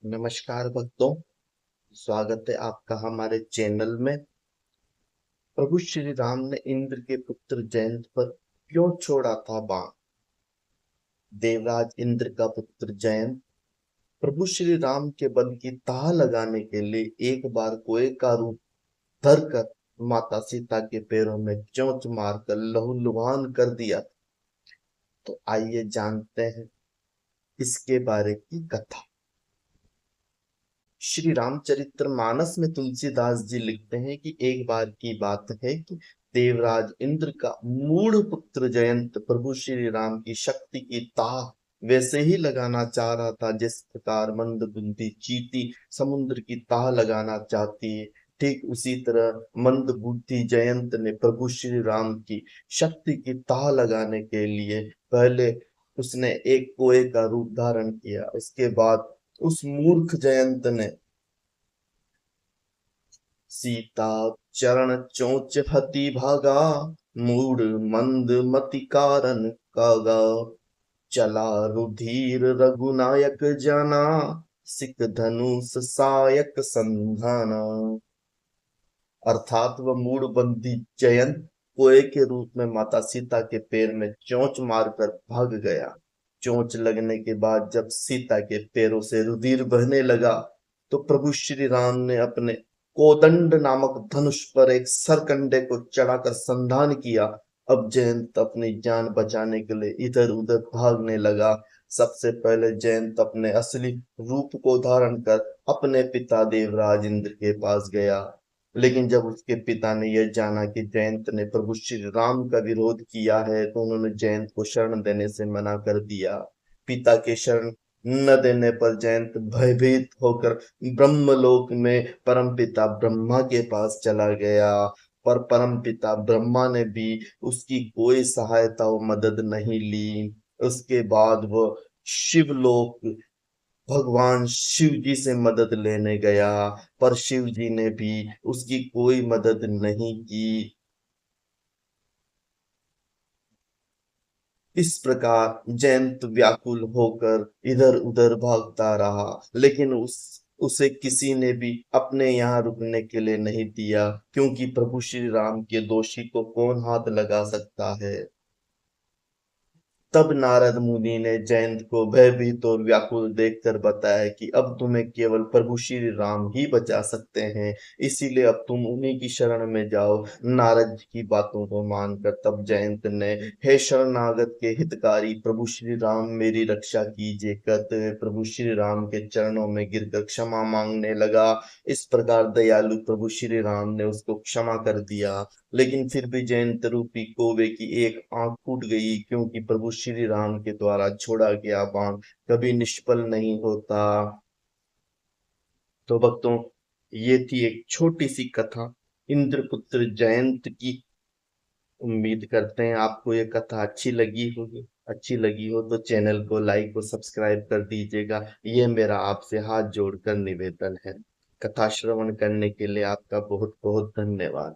नमस्कार भक्तों, स्वागत है आपका हमारे चैनल में। प्रभु श्री राम ने इंद्र के पुत्र जयंत पर क्यों छोड़ा था बाण? देवराज इंद्र का पुत्र जयंत प्रभु श्री राम के बल की ताह लगाने के लिए एक बार कोए का रूप धरकर माता सीता के पैरों में चोंच मारकर लहूलुहान कर दिया। तो आइए जानते हैं इसके बारे की कथा। श्री रामचरित्र मानस में तुलसीदास जी लिखते हैं कि एक बार की बात है कि देवराज इंद्र का मूढ़ पुत्र जयंत प्रभु श्री राम की शक्ति की ताह वैसे ही लगाना चाह रहा था जिस प्रकार मंद बुद्धि चींटी समुद्र की ताह लगाना चाहती है। ठीक उसी तरह मंद बुद्धि जयंत ने प्रभु श्री राम की शक्ति की ताह लगाने के लिए पहले उसने एक कोए का रूप धारण किया। उसके बाद उस मूर्ख जयंत ने सीता चरण चोंच हति भागा, मूड मंद मति कारण कागा, चला रुधिर रघुनायक जाना, सिक धनुष सायक संधाना। अर्थात वह मूढ़बंदी जयंत कोए के रूप में माता सीता के पैर में चोंच मारकर भाग गया। चोंच लगने के बाद जब सीता के पैरों से रुधिर बहने लगा तो प्रभु श्री राम ने अपने कोदंड नामक धनुष पर एक सरकंडे को चढ़ाकर संधान किया। अब जयंत अपनी जान बचाने के लिए इधर उधर भागने लगा। सबसे पहले जयंत अपने असली रूप को धारण कर अपने पिता देवराज इंद्र के पास गया। लेकिन जब उसके पिता ने यह जाना कि जयंत ने प्रभु श्री राम का विरोध किया है तो उन्होंने जयंत को शरण देने से मना कर दिया। पिता के शरण न देने पर जयंत भयभीत होकर ब्रह्मलोक में परमपिता ब्रह्मा के पास चला गया। पर परमपिता ब्रह्मा ने भी उसकी कोई सहायता व मदद नहीं ली। उसके बाद वह शिवलोक भगवान शिव जी से मदद लेने गया, पर शिव जी ने भी उसकी कोई मदद नहीं की। इस प्रकार जयंत व्याकुल होकर इधर उधर भागता रहा, लेकिन उसे किसी ने भी अपने यहाँ रुकने के लिए नहीं दिया, क्योंकि प्रभु श्री राम के दोषी को कौन हाथ लगा सकता है। तब नारद मुनि ने जयंत को भयभीत और व्याकुल देखकर बताया कि अब तुम्हें केवल प्रभु श्री राम ही बचा सकते हैं, इसीलिए अब तुम उन्हीं की शरण में जाओ। नारद जी की बातों को मानकर तब जयंत ने हे शरणागत के हितकारी प्रभु श्री राम मेरी रक्षा कीजिए कहते हुए प्रभु श्री राम के चरणों में गिरकर क्षमा मांगने लगा। इस प्रकार दयालु प्रभु श्री राम ने उसको क्षमा कर दिया। लेकिन फिर भी जयंत रूपी कौवे की एक आंख फूट गई, क्योंकि प्रभु श्री राम के द्वारा छोड़ा गया बाण कभी निष्फल नहीं होता। तो भक्तों, ये थी एक छोटी सी कथा इंद्रपुत्र जयंत की। उम्मीद करते हैं आपको ये कथा अच्छी लगी होगी। अच्छी लगी हो तो चैनल को लाइक और सब्सक्राइब कर दीजिएगा, ये मेरा आपसे हाथ जोड़कर निवेदन है। कथा श्रवण करने के लिए आपका बहुत बहुत धन्यवाद।